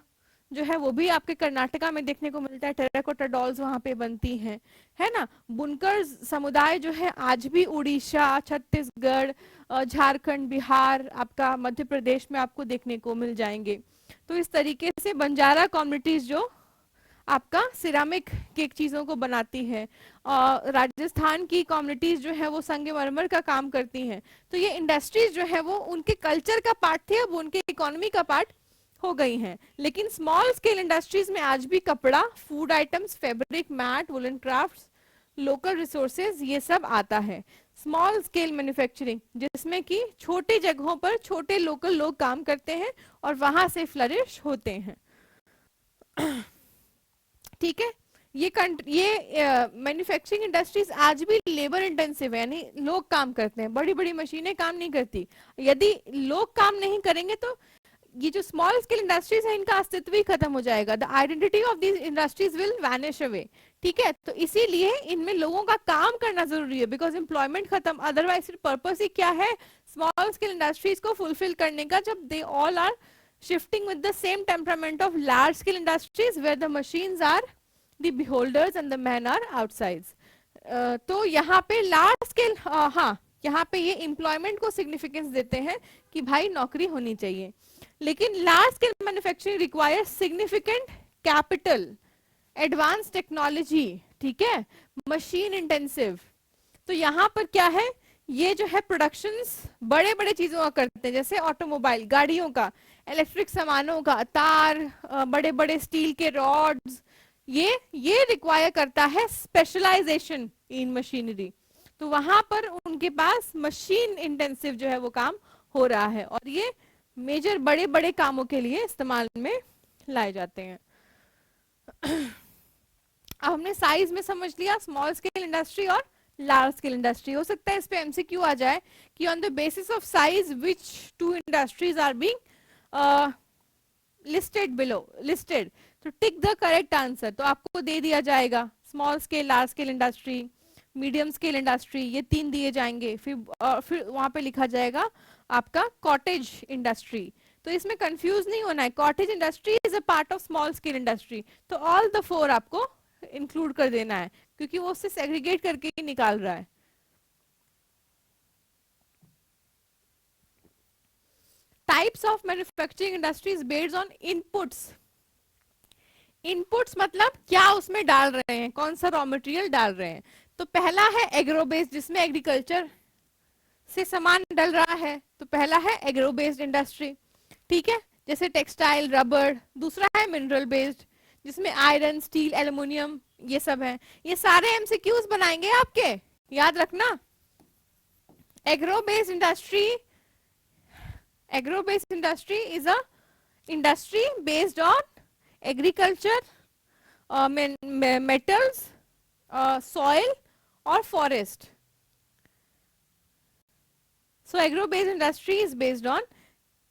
जो है वो भी आपके कर्नाटका में देखने को मिलता है, टेराकोटा डॉल्स वहां पे बनती हैं, है ना। बुनकर समुदाय जो है आज भी उड़ीसा, छत्तीसगढ़, झारखंड, बिहार, आपका मध्य प्रदेश में आपको देखने को मिल जाएंगे। तो इस तरीके से बंजारा कम्युनिटीज जो आपका सिरामिक के चीजों को बनाती है, और राजस्थान की कम्युनिटीज जो है वो संगमरमर का काम करती हैं। तो ये इंडस्ट्रीज जो है वो उनके कल्चर का पार्ट थे, अब उनके इकोनॉमी का पार्ट हो गई हैं, लेकिन स्मॉल स्केल इंडस्ट्रीज में आज भी कपड़ा, food items, fabric, mat, woollen crafts, local resources, ये सब आता है। स्मॉल स्केल मैन्युफैक्चरिंग, जिसमें कि छोटी जगहों पर छोटे लोकल लोग काम करते हैं और वहां से फ्लरिश होते हैं। ठीक है, ये मैन्युफैक्चरिंग इंडस्ट्रीज आज भी लेबर इंटेंसिव है, यानी लोग काम करते हैं, बड़ी बड़ी मशीनें काम नहीं करती। यदि लोग काम नहीं करेंगे तो ये जो स्मॉल स्केल इंडस्ट्रीज है इनका अस्तित्व ही खत्म हो जाएगा। The identity of these industries will vanish away. ठीक है, तो इसीलिए इनमें लोगों का काम करना जरूरी है, बिकॉज एम्प्लॉयमेंट खत्म, अदरवाइज पर्पस ही क्या है स्मॉल स्केल इंडस्ट्रीज को फुलफिल करने का, जब they all are shifting with the same temperament of large scale industries where the machines are the beholders and the men are outsides. तो यहाँ पे लार्ज स्केल, हाँ यहाँ पे ये एम्प्लॉयमेंट को सिग्निफिकेंस देते हैं कि भाई नौकरी होनी चाहिए, लेकिन large scale manufacturing requires significant capital, advance technology, ठीक है, मशीन इंटेंसिव। तो यहाँ पर क्या है, ये जो है प्रोडक्शंस बड़े बड़े चीजों का करते हैं, जैसे ऑटोमोबाइल, गाड़ियों का, इलेक्ट्रिक सामानों का, तार, बड़े बड़े स्टील के रॉड्स, ये रिक्वायर करता है स्पेशलाइजेशन इन मशीनरी। तो वहां पर उनके पास मशीन इंटेंसिव जो है वो काम हो रहा है, और ये मेजर बड़े बड़े कामों के लिए इस्तेमाल में लाए जाते हैं। अब हमने साइज में समझ लिया स्मॉल स्केल इंडस्ट्री और लार्ज स्केल इंडस्ट्री। हो सकता है इस पे एमसीक्यू आ जाए कि on the basis of size which two industries are being listed below, listed, तो टिक द करेक्ट आंसर। तो आपको दे दिया जाएगा small scale, large scale industry, medium scale industry, ये 3 दिए जाएंगे। फिर वहां पे लिखा जाएगा आपका कॉटेज इंडस्ट्री। तो इसमें कंफ्यूज नहीं होना है, cottage industry is a part of small scale industry. तो ऑल द 4 आपको इंक्लूड कर देना है, क्योंकि वो उससे सेग्रीगेट करके ही निकाल रहा है। Types of manufacturing industries based on inputs. Inputs मतलब क्या उसमें डाल रहे हैं, कौन सा रॉ मटेरियल डाल रहे हैं। तो पहला है एग्रो बेस्ड, जिसमें एग्रीकल्चर से सामान डल रहा है, तो पहला है एग्रो बेस्ड इंडस्ट्री, ठीक है, जैसे टेक्सटाइल, रबर। दूसरा है मिनरल बेस्ड, जिसमें आयरन, स्टील, एल्युमिनियम, ये सब है। ये सारे एमसीक्यूज बनाएंगे आपके, याद रखना। Agro based industry is a industry based on agriculture, metals, soil और forest. So agro-based industry is based on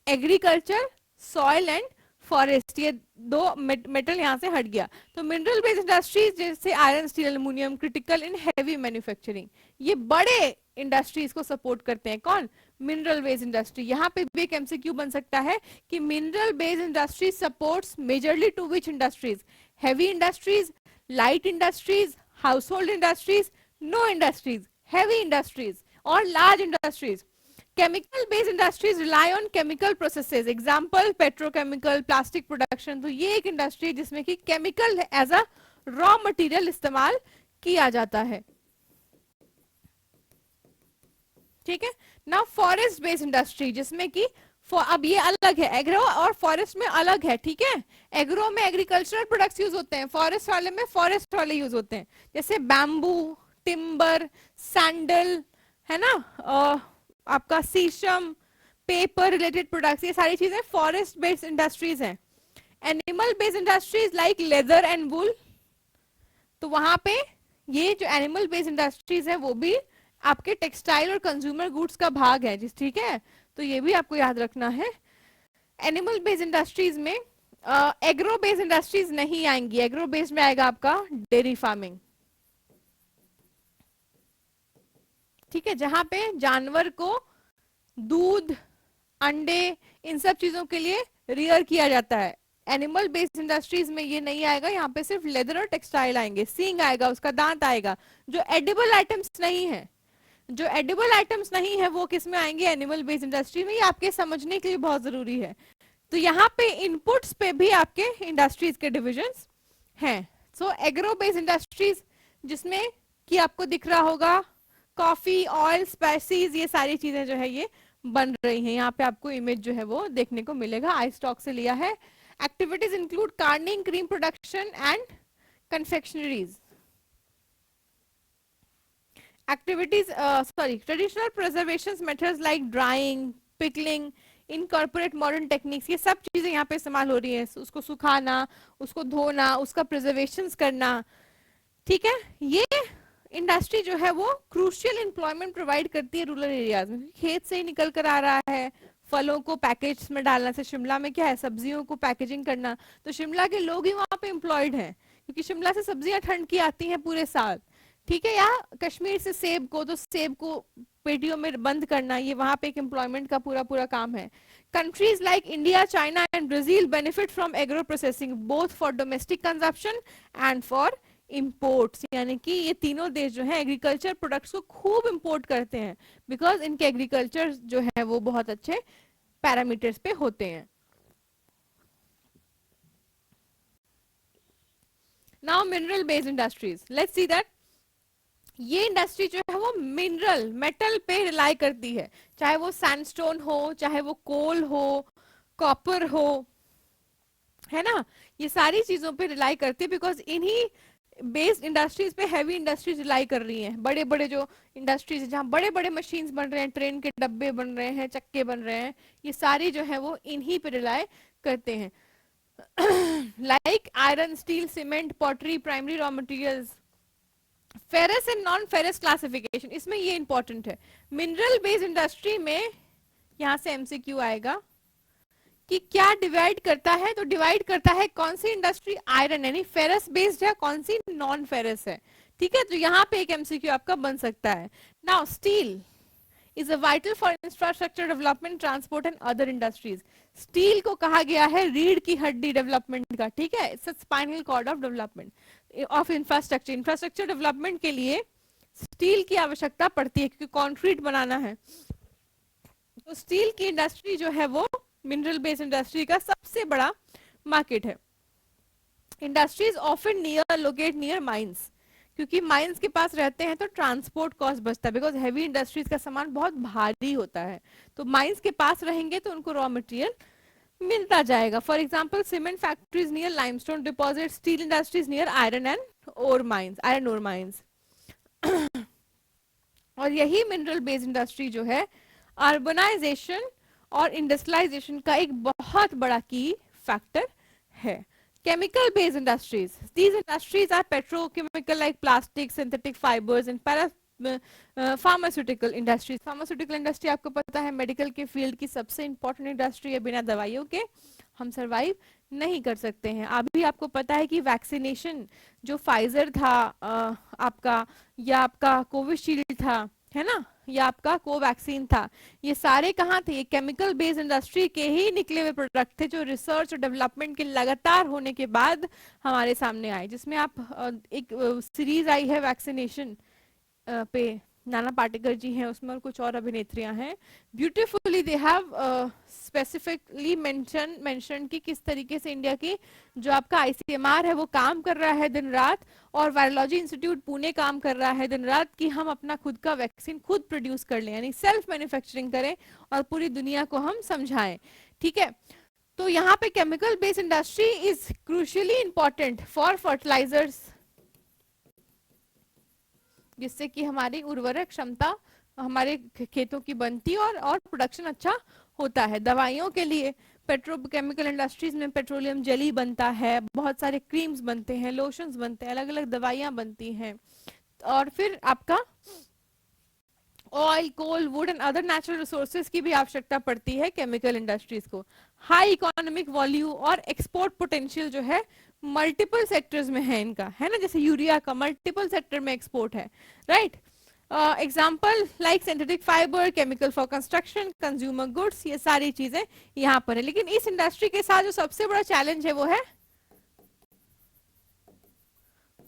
agriculture, soil and forest. ये 2 मेटल यहाँ से हट गया। तो मिनरल बेस्ड इंडस्ट्रीज जैसे iron, steel, aluminium, critical in heavy manufacturing, ये बड़े इंडस्ट्रीज को सपोर्ट करते हैं। कौन? Mineral based industry. यहाँ पे भी एक एमसीक्यू बन सकता है कि mineral based industry supports majorly to which industries? Heavy industries, light industries, household industries, no industries, heavy industries और large industries. Chemical based industries rely on chemical processes, example petrochemical, plastic production. तो ये एक industry जिसमें कि chemical as a raw material इस्तेमाल किया जाता है, ठीक है ना। फॉरेस्ट बेस्ड इंडस्ट्री, जिसमें कि अब ये अलग है, एग्रो और फॉरेस्ट में अलग है, ठीक है। एग्रो में एग्रीकल्चरल प्रोडक्ट्स यूज होते हैं, फॉरेस्ट वाले में फॉरेस्ट वाले यूज होते हैं, जैसे बैम्बू, टिम्बर, सैंडल, है ना, आपका शीशम, पेपर रिलेटेड प्रोडक्ट्स, ये सारी चीजें फॉरेस्ट बेस्ड इंडस्ट्रीज हैं। Animal based industries like leather and wool, तो वहां पे ये जो एनिमल बेस्ड इंडस्ट्रीज है वो भी आपके टेक्सटाइल और कंज्यूमर गुड्स का भाग है, जिस ठीक है, तो ये भी आपको याद रखना है। एनिमल बेस्ड इंडस्ट्रीज में एग्रो बेस्ड इंडस्ट्रीज नहीं आएंगी, एग्रो बेस्ड में आएगा आपका डेयरी फार्मिंग, ठीक है, जहां पे जानवर को दूध, अंडे, इन सब चीजों के लिए रियर किया जाता है। एनिमल बेस्ड इंडस्ट्रीज में ये नहीं आएगा, यहाँ पे सिर्फ लेदर और टेक्सटाइल आएंगे, सींग आएगा, उसका दांत आएगा। जो एडिबल आइटम्स नहीं है, जो एडिबल आइटम्स नहीं है वो किस में आएंगे? एनिमल बेस्ड इंडस्ट्री में। ये आपके समझने के लिए बहुत जरूरी है। तो यहाँ पे इनपुट्स पे भी आपके इंडस्ट्रीज के डिविजन्स हैं। सो एग्रो बेस्ड इंडस्ट्रीज, जिसमें कि आपको दिख रहा होगा कॉफी, ऑयल, स्पाइसेस, ये सारी चीजें जो है ये बन रही हैं। यहाँ पे आपको इमेज जो है वो देखने को मिलेगा, आई स्टॉक से लिया है। Activities include canning, cream production and confectioneries. Activities, traditional preservation methods like drying, pickling, incorporate modern techniques, ये सब चीजें यहाँ पे इस्तेमाल हो रही है। उसको सुखाना, उसको धोना, उसका प्रिजर्वेशन करना, ठीक है। ये इंडस्ट्री जो है वो क्रूशियल एम्प्लॉयमेंट प्रोवाइड करती है रूरल एरियाज में। खेत से ही निकल कर आ रहा है, फलों को पैकेज में डालना से, शिमला में क्या है, सब्जियों को पैकेजिंग करना, तो शिमला के लोग ही वहां पे एम्प्लॉयड हैं, क्योंकि शिमला से सब्जियां ठंड की आती हैं पूरे साल, ठीक है। या कश्मीर से सेब को, तो सेब को पेटियों में बंद करना, ये वहां पे एक एम्प्लॉयमेंट का पूरा पूरा काम है। Countries like India, China and Brazil benefit from agro processing both for domestic consumption and for imports, यानी कि ये तीनों देश जो है एग्रीकल्चर प्रोडक्ट्स को खूब इंपोर्ट करते हैं, बिकॉज इनके एग्रीकल्चर जो है वो बहुत अच्छे पैरामीटर्स पे होते हैं। Now mineral based industries, let's see that. ये इंडस्ट्री जो है वो मिनरल, मेटल पे रिलाई करती है, चाहे वो सैंडस्टोन हो, चाहे वो कोल हो, कॉपर हो, है ना, ये सारी चीजों पे रिलाई करती है, बिकॉज इन्हीं बेस्ड इंडस्ट्रीज पे हैवी इंडस्ट्रीज रिलाई कर रही हैं। बड़े बड़े जो इंडस्ट्रीज है, जहाँ बड़े बड़े मशीन्स बन रहे हैं, ट्रेन के डब्बे बन रहे हैं, चक्के बन रहे हैं, ये सारी जो है वो इन्हीं पे रिलाई करते हैं। Like iron, steel, cement, pottery, primary raw materials. Ferrous and non ferrous classification, इसमें ये इंपॉर्टेंट है। मिनरल बेस्ड इंडस्ट्री में यहां से एमसीक्यू आएगा कि क्या डिवाइड करता है, तो डिवाइड करता है कौन सी इंडस्ट्री आयरन यानी फेरस बेस्ड है, कौन सी नॉन फेरस है, ठीक है। तो यहाँ पे एक एमसीक्यू आपका बन सकता है। Now steel is a vital for infrastructure development, transport and other industries. Steel को कहा गया है रीढ़ की हड्डी डेवलपमेंट का, ठीक है, it's spinal cord of development of infrastructure. Infrastructure development के लिए स्टील की आवश्यकता पड़ती है, क्योंकि कंक्रीट बनाना है। तो स्टील की इंडस्ट्री जो है वो मिनरल बेस्ड इंडस्ट्री का सबसे बड़ा मार्केट है। Industries often near locate near mines, क्योंकि माइंस के पास रहते हैं तो ट्रांसपोर्ट कॉस्ट बचता है, बिकॉज हैवी इंडस्ट्रीज का सामान बहुत भारी होता है, तो माइंस के पास रहेंगे तो उनको रॉ मटेरियल मिलता जाएगा। For example cement factories near limestone deposit, steel industries near iron and ore mines, iron ore mines. और यही मिनरल बेस्ड इंडस्ट्री जो है अर्बनाइजेशन और इंडस्ट्रियलाइजेशन का एक बहुत बड़ा की फैक्टर है। Chemical based industries, these industries are petrochemical like plastic, synthetic fibers and pharmaceutical industries. Pharmaceutical industry आपको पता है मेडिकल के फील्ड की सबसे इंपॉर्टेंट इंडस्ट्री है, बिना दवाइयों के हम सरवाइव नहीं कर सकते हैं। अभी आपको पता है कि वैक्सीनेशन जो फाइजर था आपका, या आपका कोविशील्ड था, है ना, या आपका कोवैक्सीन था, ये सारे कहाँ थे, ये केमिकल बेस्ड इंडस्ट्री के ही निकले हुए प्रोडक्ट थे, जो रिसर्च और डेवलपमेंट के लगातार होने के बाद हमारे सामने आए। जिसमें आप एक सीरीज आई है वैक्सीनेशन पे, नाना पाटेकर जी हैं उसमें और कुछ और अभिनेत्रियां हैं, beautifully they have specifically mention कि किस तरीके से इंडिया की जो आपका आईसीएमआर है वो काम कर रहा है दिन रात, और वायरोलॉजी इंस्टीट्यूट पुणे काम कर रहा है दिन रात कि हम अपना खुद का वैक्सीन खुद प्रोड्यूस कर लें, यानी सेल्फ मैन्युफैक्चरिंग करें और पूरी दुनिया को हम समझाएं, ठीक है। तो यहाँ पे chemical based industry is crucially important for fertilisers, जिससे कि हमारी उर्वरक क्षमता हमारे खेतों की बनती और प्रोडक्शन अच्छा होता है। दवाइयों के लिए पेट्रोकेमिकल इंडस्ट्रीज में पेट्रोलियम जेली बनता है, बहुत सारे क्रीम्स बनते हैं, लोशंस बनते हैं, अलग अलग दवाइयां बनती हैं। और फिर आपका oil, coal, wood and other natural resources की भी आवश्यकता पड़ती है केमिकल इंडस्ट्रीज को। हाई इकोनॉमिक वॉल्यूम और एक्सपोर्ट पोटेंशियल जो है मल्टीपल सेक्टर्स में है इनका, है ना, जैसे यूरिया का मल्टीपल सेक्टर में एक्सपोर्ट है, right. Example like synthetic fibre, chemical for construction, consumer goods, ये सारी चीजें यहाँ पर है। लेकिन इस इंडस्ट्री के साथ जो सबसे बड़ा चैलेंज है वो है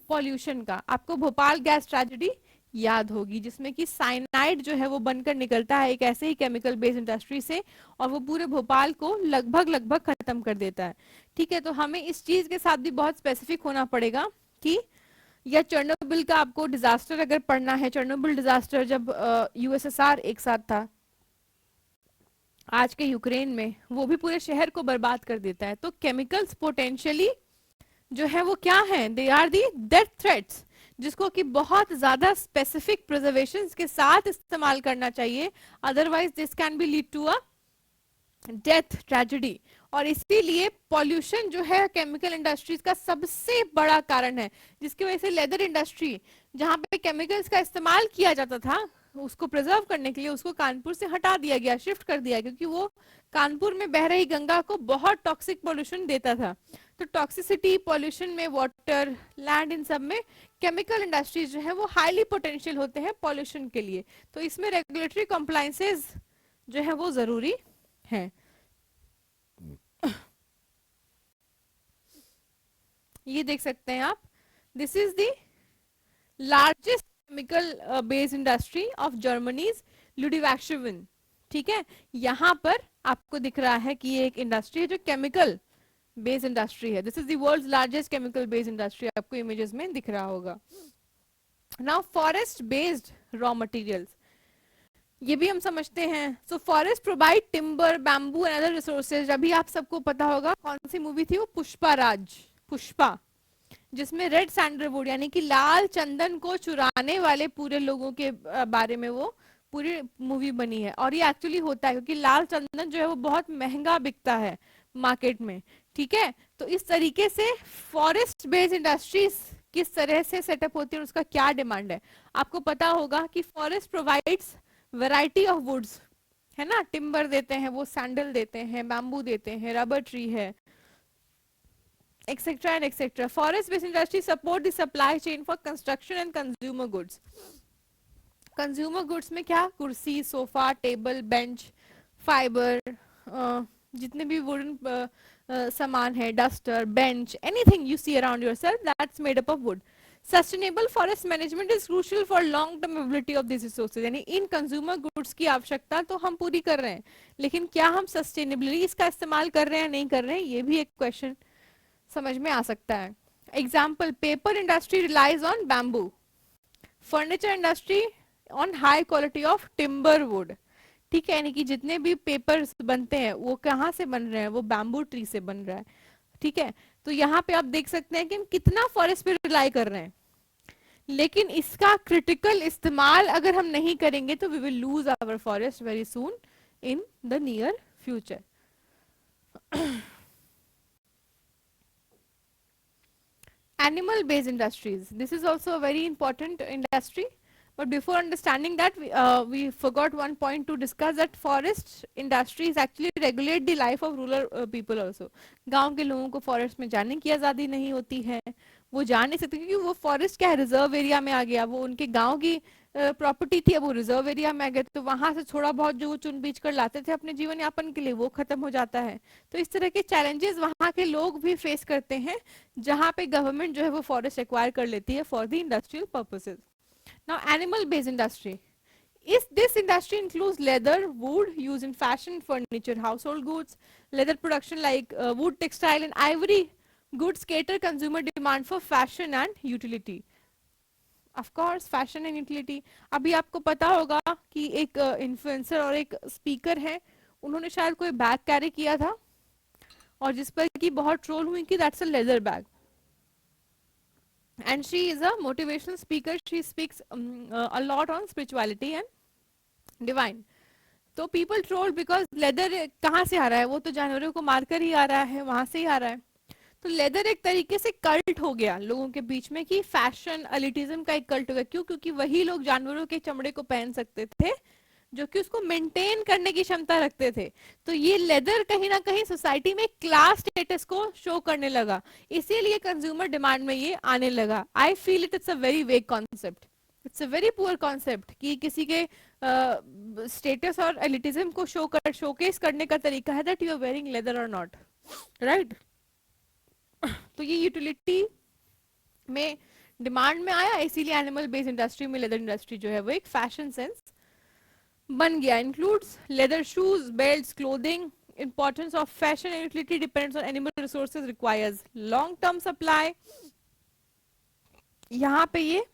पॉल्यूशन का। आपको भोपाल गैस ट्रेजेडी याद होगी, जिसमें कि साइनाइड जो है वो बनकर निकलता है एक ऐसे ही केमिकल बेस्ड इंडस्ट्री से, और वो पूरे भोपाल को लगभग खत्म कर देता है, ठीक है। तो हमें इस चीज के साथ भी बहुत स्पेसिफिक होना पड़ेगा कि, या चेरनोबिल का आपको डिजास्टर अगर पढ़ना है, चेरनोबिल डिजास्टर जब यूएसएसआर एक साथ था, आज के यूक्रेन में, वो भी पूरे शहर को बर्बाद कर देता है। तो केमिकल्स पोटेंशियली जो है वो क्या है, they are the death threats, जिसको कि बहुत ज्यादा स्पेसिफिक प्रिजर्वेशन के साथ इस्तेमाल करना चाहिए, otherwise this can be lead to a death tragedy. और इसीलिए पॉल्यूशन जो है केमिकल इंडस्ट्रीज का सबसे बड़ा कारण है, जिसकी वजह से लेदर इंडस्ट्री जहां पे केमिकल्स का इस्तेमाल किया जाता था, उसको प्रिजर्व करने के लिए उसको कानपुर से हटा दिया गया, शिफ्ट कर दिया, क्योंकि वो कानपुर में बह रही गंगा को बहुत टॉक्सिक पॉल्यूशन देता था। तो टॉक्सिसिटी पॉल्यूशन में वाटर, लैंड, इन सब में केमिकल इंडस्ट्रीज जो है वो हाईली पोटेंशियल होते हैं पॉल्यूशन के लिए। तो इसमें रेगुलेटरी कंप्लायंसेस जो है वो जरूरी है। ये देख सकते हैं आप, this is the largest chemical based industry of Germany's Ludwigshafen. ठीक है, यहां पर आपको दिख रहा है कि ये एक इंडस्ट्री है जो केमिकल बेस्ड इंडस्ट्री है। This is the world's largest chemical based industry, आपको इमेजेस में दिख रहा होगा। Now forest based raw materials, ये भी हम समझते हैं। So forest provide timber, bamboo and other resources. अभी आप सबको पता होगा कौन सी मूवी थी वो, पुष्पा राज, पुष्पा, जिसमें रेड सैंडलवुड यानी कि लाल चंदन को चुराने वाले पूरे लोगों के बारे में वो पूरी मूवी बनी है। और ये एक्चुअली होता है क्योंकि लाल चंदन जो है वो बहुत महंगा बिकता है मार्केट में। ठीक है, तो इस तरीके से फॉरेस्ट बेस्ड इंडस्ट्रीज किस तरह से सेटअप होती है और उसका क्या डिमांड है। आपको पता होगा कि forest provides variety of woods, है ना, टिम्बर देते हैं वो, सैंडल देते हैं, बैम्बू देते हैं, रबर ट्री है, etc and etc. Forest based industry support the supply chain for construction and consumer goods. Consumer goods में क्या, कुर्सी, सोफा, टेबल, बेंच, फाइबर, जितने भी वुडन सामान है, duster, bench, anything you see around yourself that's made up of wood. Sustainable forest management is crucial for long term ability of this resources. यानी इन consumer goods की आवश्यकता तो हम पूरी कर रहे हैं, लेकिन क्या हम सस्टेनेबली इसका इस्तेमाल कर रहे हैं, नहीं कर रहे हैं, ये भी एक क्वेश्चन समझ में आ सकता है। Example, paper industry relies on bamboo, furniture industry on high quality of timber wood. ठीक है, यानी कि जितने भी पेपर्स बनते हैं वो कहाँ से बन रहे हैं, वो बैम्बू ट्री से बन रहा है। ठीक है, तो यहाँ पे आप देख सकते हैं कि हम कितना फॉरेस्ट पे रिलाई कर रहे हैं, लेकिन इसका क्रिटिकल इस्तेमाल अगर हम नहीं करेंगे तो we will lose our forest very soon in the near future. Animal based industries, this is also a very important industry, but before understanding that we forgot one point to discuss, that forest industries actually regulate the life of rural people also. गांव के लोगों को forest में जाने की आजादी नहीं होती है, वो जा नहीं सकते क्योंकि वो फॉरेस्ट क्या है, रिजर्व एरिया में आ गया, वो उनके गांव की प्रॉपर्टी थी, अब वो रिजर्व एरिया में आ गए, तो वहां से थोड़ा बहुत जो वो चुन बीच कर लाते थे अपने जीवन यापन के लिए वो खत्म हो जाता है। तो इस तरह के चैलेंजेस वहां के लोग भी फेस करते हैं, जहां पे गवर्नमेंट जो है वो फॉरेस्ट एक्वायर कर लेती है for the industrial purposes. Now animal based industry, is this industry includes leather, wood used in fashion, furniture, household goods, leather production like wood, textile and ivory goods cater consumer demand for fashion and utility. Of course fashion and utility, अभी आपको पता होगा कि एक influencer और एक speaker है, उन्होंने शायद कोई बैग कैरी किया था और जिस पर की बहुत ट्रोल हुई कि that's a leather bag, and she is a motivational speaker, she speaks a lot on spirituality and divine. तो पीपल ट्रोल बिकॉज लेदर कहाँ से आ रहा है, वो तो जानवरों को मारकर ही आ रहा है, वहां से ही आ रहा है। तो लेदर एक तरीके से कल्ट हो गया लोगों के बीच में कि फैशन एलिटिज्म का एक कल्ट हो गया। क्यों? क्योंकि वही लोग जानवरों के चमड़े को पहन सकते थे जो कि उसको मेंटेन करने की क्षमता रखते थे। तो ये लेदर कहीं ना कहीं सोसाइटी में क्लास स्टेटस को शो करने लगा, इसीलिए कंज्यूमर डिमांड में ये आने लगा। I feel it's a very vague concept, it's a very poor concept कि किसी के स्टेटस और एलिटिज्म को शोकेस करने का तरीका है that you are wearing leather और नॉट, राइट। तो ये यूटिलिटी में डिमांड में आया, इसीलिए एनिमल बेस्ड इंडस्ट्री में लेदर इंडस्ट्री जो है वो एक फैशन सेंस बन गया। Includes leather shoes, belts, clothing. Importance of fashion and utility depends on animal resources, requires long term supply. यहाँ पे ये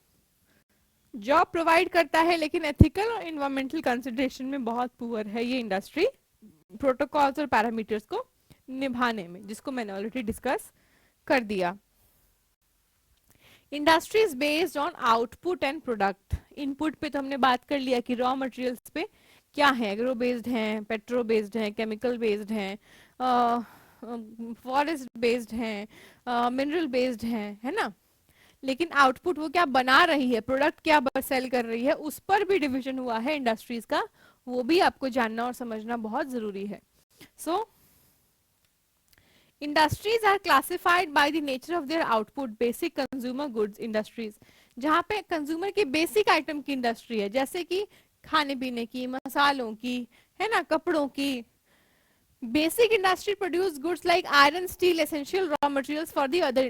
जॉब प्रोवाइड करता है लेकिन एथिकल और इन्वायरमेंटल कंसिडरेशन में बहुत पुअर है ये इंडस्ट्री। प्रोटोकॉल्स और पैरामीटर्स को निभाने में, जिसको मैंने ऑलरेडी डिस्कस कर दिया। Industry is based on output and product. Input पे तो हमने बात कर लिया कि रॉ मटेरियल्स पे क्या है, एग्रो बेस्ड हैं, पेट्रो बेस्ड हैं, केमिकल बेस्ड हैं, फॉरेस्ट बेस्ड हैं, मिनरल बेस्ड हैं, है ना। लेकिन आउटपुट वो क्या बना रही है, प्रोडक्ट क्या सेल कर रही है, उस पर भी डिवीजन हुआ है इंडस्ट्रीज का, वो भी आपको जानना और समझना बहुत जरूरी है। So industries are classified by the nature of their output. Basic consumer goods industries, जहां पे कंज्यूमर की बेसिक आइटम की इंडस्ट्री है, जैसे कि खाने पीने की, मसालों की, है ना, कपड़ों की। Basic industry produce goods like iron, steel, essential raw materials for the other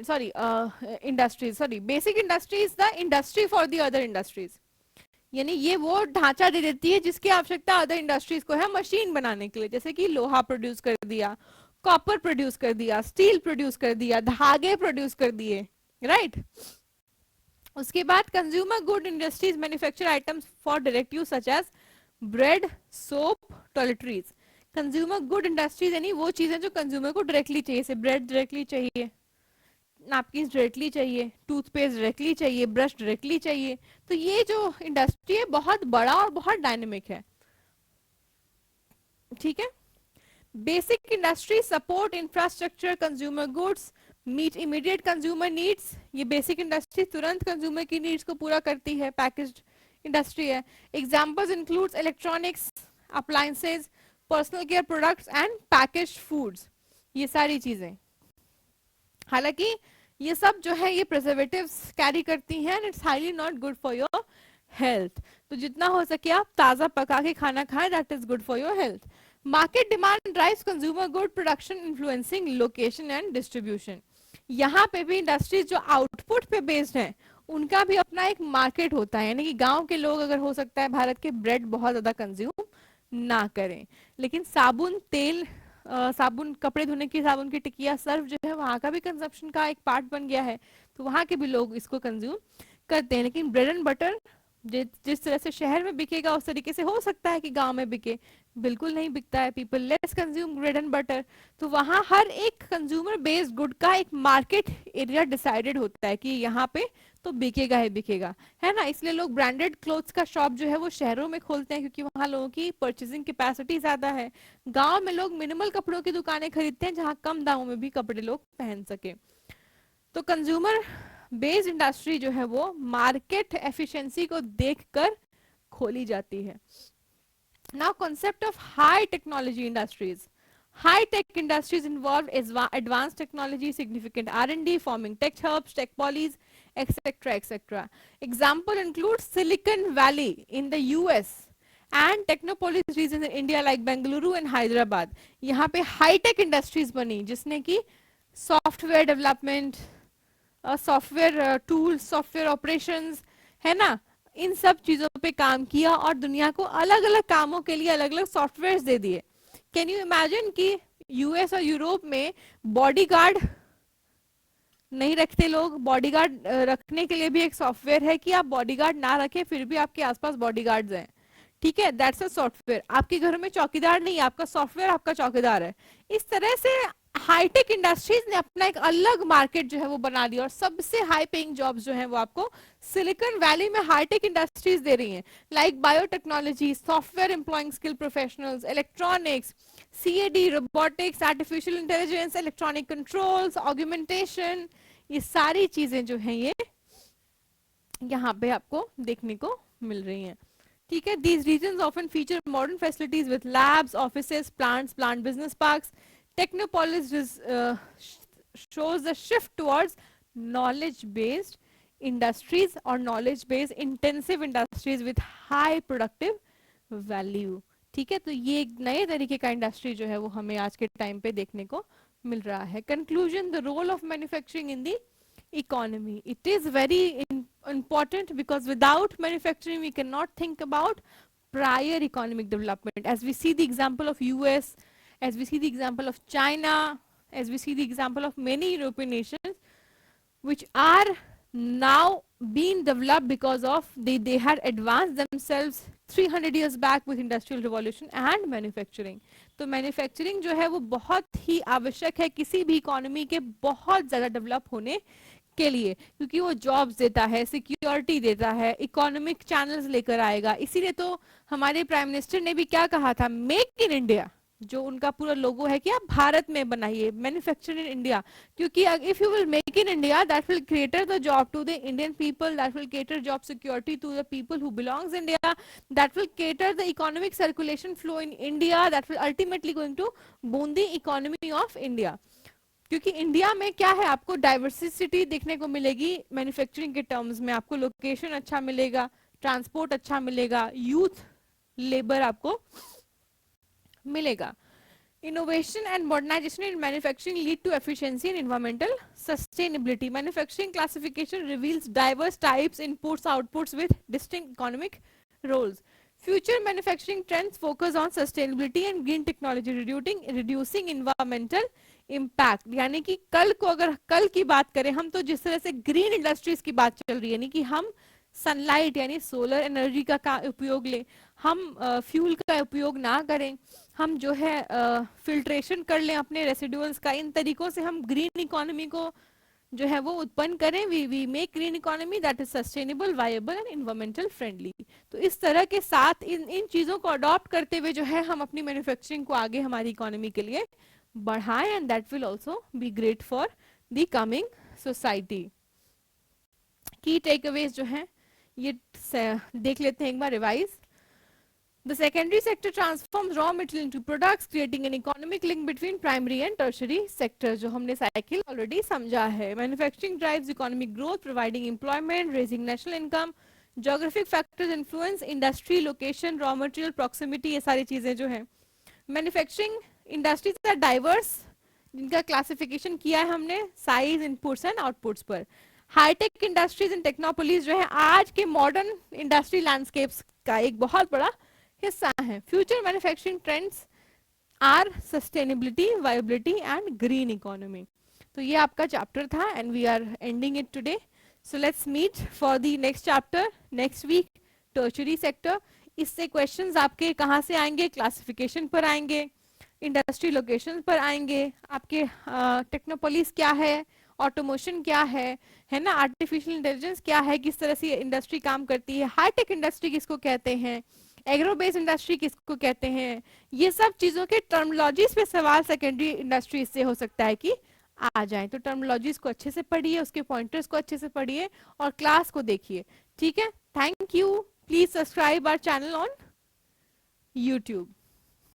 industries. Sorry, basic industry is the industry for the other industries. यानी ये वो ढांचा दे देती है जिसकी आवश्यकता अदर इंडस्ट्रीज को है मशीन बनाने के लिए, जैसे कि लोहा प्रोड्यूस कर दिया, कॉपर प्रोड्यूस कर दिया, स्टील प्रोड्यूस कर दिया, धागे प्रोड्यूस कर दिए, राइट। उसके बाद consumer good industries manufacture items for direct use such as bread, soap, toiletries. Consumer good industries यानी वो चीजें जो कंज्यूमर को डायरेक्टली चाहिए, जैसे ब्रेड डायरेक्टली चाहिए, नैपकिन डायरेक्टली चाहिए, टूथपेस्ट डायरेक्टली चाहिए, ब्रश डायरेक्टली चाहिए। तो ये जो इंडस्ट्री है बहुत बड़ा और बहुत डायनेमिक है, ठीक है। Basic industry support infrastructure, consumer goods, meet immediate consumer needs. ये बेसिक इंडस्ट्री तुरंत कंज्यूमर की नीड्स को पूरा करती है, पैकेज्ड इंडस्ट्री है। Examples includes electronics, appliances, personal care products and packaged foods. ये सारी चीजें, हालांकि ये सब जो है ये प्रिजर्वेटिव्स कैरी करती हैं and it's highly not good for your health. तो जितना हो सके आप ताजा पका के खाना खाएं, that is good for your health. Market demand drives consumer good production influencing location and distribution. यहाँ पे भी इंडस्ट्रीज जो आउटपुट पे बेस्ड है उनका भी अपना एक मार्केट होता है, यानी कि गांव के लोग अगर हो सकता है भारत के ब्रेड बहुत ज्यादा कंज्यूम ना करें, लेकिन साबुन, तेल, साबुन, कपड़े धोने की साबुन की टिकिया, सर्फ जो है वहां का भी कंजप्शन का एक पार्ट बन गया है, तो वहां के भी लोग इसको कंज्यूम करते हैं। लेकिन ब्रेड एंड बटर जिस तरह से शहर में बिकेगा उस तरीके से हो सकता है कि गांव में बिके, बिल्कुल नहीं बिकता है। People less consume bread and butter. तो वहां हर एक कंज्यूमर बेस्ड गुड का एक मार्केट एरिया डिसाइडेड होता है कि यहाँ पे तो बिकेगा ही बिकेगा, है ना। इसलिए लोग ब्रांडेड क्लोथ्स का शॉप जो है वो शहरों में खोलते हैं क्योंकि वहां लोगों की परचेसिंग कैपेसिटी ज्यादा है। गांव में लोग मिनिमल कपड़ों की दुकानें खरीदते हैं जहां कम दामों में भी कपड़े लोग पहन सके। तो कंज्यूमर बेस्ड इंडस्ट्री जो है वो मार्केट एफिशिएंसी को देखकर खोली जाती है। Now concept of high technology industries. High tech industries involve advanced technology, significant R&D, forming tech hubs, tech polys, etc. etc. Example includes Silicon Valley in the US and technopolis regions in India like Bengaluru and Hyderabad. यहाँ पे high tech industries बनी जिसने की software development, software tools, software operations, है ना, इन सब चीजों पे काम किया और दुनिया को अलग अलग कामों के लिए अलग अलग सॉफ्टवेयर दे दिए। कैन यू इमेजिन कि यूएस और यूरोप में बॉडीगार्ड नहीं रखते लोग, बॉडीगार्ड रखने के लिए भी एक सॉफ्टवेयर है कि आप बॉडीगार्ड ना रखें फिर भी आपके आसपास बॉडीगार्ड्स हैं, ठीक है, दैट्स अ सॉफ्टवेयर। आपके घर में चौकीदार नहीं है, आपका सॉफ्टवेयर आपका चौकीदार है। इस तरह से हाईटेक इंडस्ट्रीज ने अपना एक अलग मार्केट जो है वो बना दिया और सबसे हाई पेइंग जॉब्स जो है वो आपको सिलिकॉन वैली में हाईटेक इंडस्ट्रीज दे रही हैं, like biotechnology, software employing skill professionals, electronics, CAD, robotics, artificial intelligence, electronic controls, augmentation, ये सारी चीजें जो है ये यहाँ पे आपको देखने को मिल रही हैं, ठीक है। These regions often feature modern facilities with labs, offices, plants, plant business parks. Technopolis shows the shift towards knowledge-based industries or knowledge-based intensive industries with high productive value. ठीक है, तो ये एक नए तरीके का इंडस्ट्री जो है वो हमें आज के टाइम पे देखने को मिल रहा है। Conclusion: the role of manufacturing in the economy. It is very important because without manufacturing we cannot think about prior economic development. As we see the example of US, as we see the example of China, as we see the example of many European nations which are now been developed because of they had advanced themselves 300 years back with industrial revolution and manufacturing. तो manufacturing जो है वो बहुत ही आवश्यक है किसी भी economy के बहुत ज्यादा डेवलप होने के लिए, क्योंकि वो जॉब्स देता है, सिक्योरिटी देता है, इकोनॉमिक चैनल्स लेकर आएगा। इसीलिए तो हमारे प्राइम मिनिस्टर ने भी क्या कहा था, मेक इन इंडिया, जो उनका पूरा लोगो है कि आप भारत में बनाइए, मैन्युफैक्चर इन इंडिया। क्योंकि if you will make in India, that will creator the job to the Indian people, that will cater job security to the people who belongs India, that will cater the economic circulation flow in India, that will ultimately going to boost the economy of India. क्योंकि India में क्या है, आपको diversity देखने को मिलेगी manufacturing के terms में, आपको लोकेशन अच्छा मिलेगा, ट्रांसपोर्ट अच्छा मिलेगा, यूथ लेबर आपको मिलेगा। Innovation and modernization in manufacturing lead to efficiency and environmental sustainability. Manufacturing classification reveals diverse types, inputs, outputs with distinct economic roles. Future manufacturing trends focus on sustainability and green technology, reducing environmental impact. यानी कि कल को अगर कल की बात करें हम, तो जिस तरह से ग्रीन इंडस्ट्रीज की बात चल रही है, यानी कि हम सनलाइट यानी सोलर एनर्जी का उपयोग लें, हम फ्यूल का उपयोग ना करें, हम जो है फिल्ट्रेशन कर लें अपने रेसिडुअल्स का, इन तरीकों से हम ग्रीन इकोनॉमी को जो है वो उत्पन्न करें। We make green economy that is sustainable, viable and environmental friendly. तो इस तरह के साथ इन चीजों को अडॉप्ट करते हुए जो है हम अपनी मैन्युफैक्चरिंग को आगे हमारी इकोनॉमी के लिए बढ़ाएं, and that will also be great for the coming society. की टेकअवेज जो है ये देख लेते हैं एक बार revise. The secondary sector transforms raw material into products, creating an economic link between primary and tertiary sectors, जो हमने साइकिल ऑलरेडी समझा है। Manufacturing drives economic growth, providing employment, raising national income. Geographic factors influence industry, location, raw material, proximity, ये सारी चीजें जो है। Manufacturing industries are diverse, जिनका क्लासिफिकेशन किया है हमने साइज, इनपुट्स एंड आउटपुट्स पर। हाईटेक इंडस्ट्रीज एंड टेक्नोपोलिस जो है आज के मॉडर्न इंडस्ट्री लैंडस्केप्स का एक बहुत बड़ा हिस्सा है। Future manufacturing trends are sustainability, viability and green economy. तो ये आपका चैप्टर था and we are ending it today. So let's meet for the next chapter next week, tertiary sector. इससे क्वेश्चंस आपके कहाँ से आएंगे, क्लासिफिकेशन पर आएंगे, इंडस्ट्री लोकेशन पर आएंगे, आपके टेक्नोपोलिस क्या है, ऑटोमोशन क्या है ना, आर्टिफिशियल इंटेलिजेंस क्या है, किस तरह से इंडस्ट्री काम करती है, हाईटेक इंडस्ट्री किसको कहते हैं, एग्रो बेस्ड इंडस्ट्री किसको कहते हैं, ये सब चीजों के टर्मिनोलॉजीज पे सवाल सेकेंडरी इंडस्ट्री से हो सकता है कि आ जाए। तो टर्मिनोलॉजीज को अच्छे से पढ़िए, उसके पॉइंटर्स को अच्छे से पढ़िए और क्लास को देखिए। ठीक है, thank you. Please subscribe our channel on YouTube।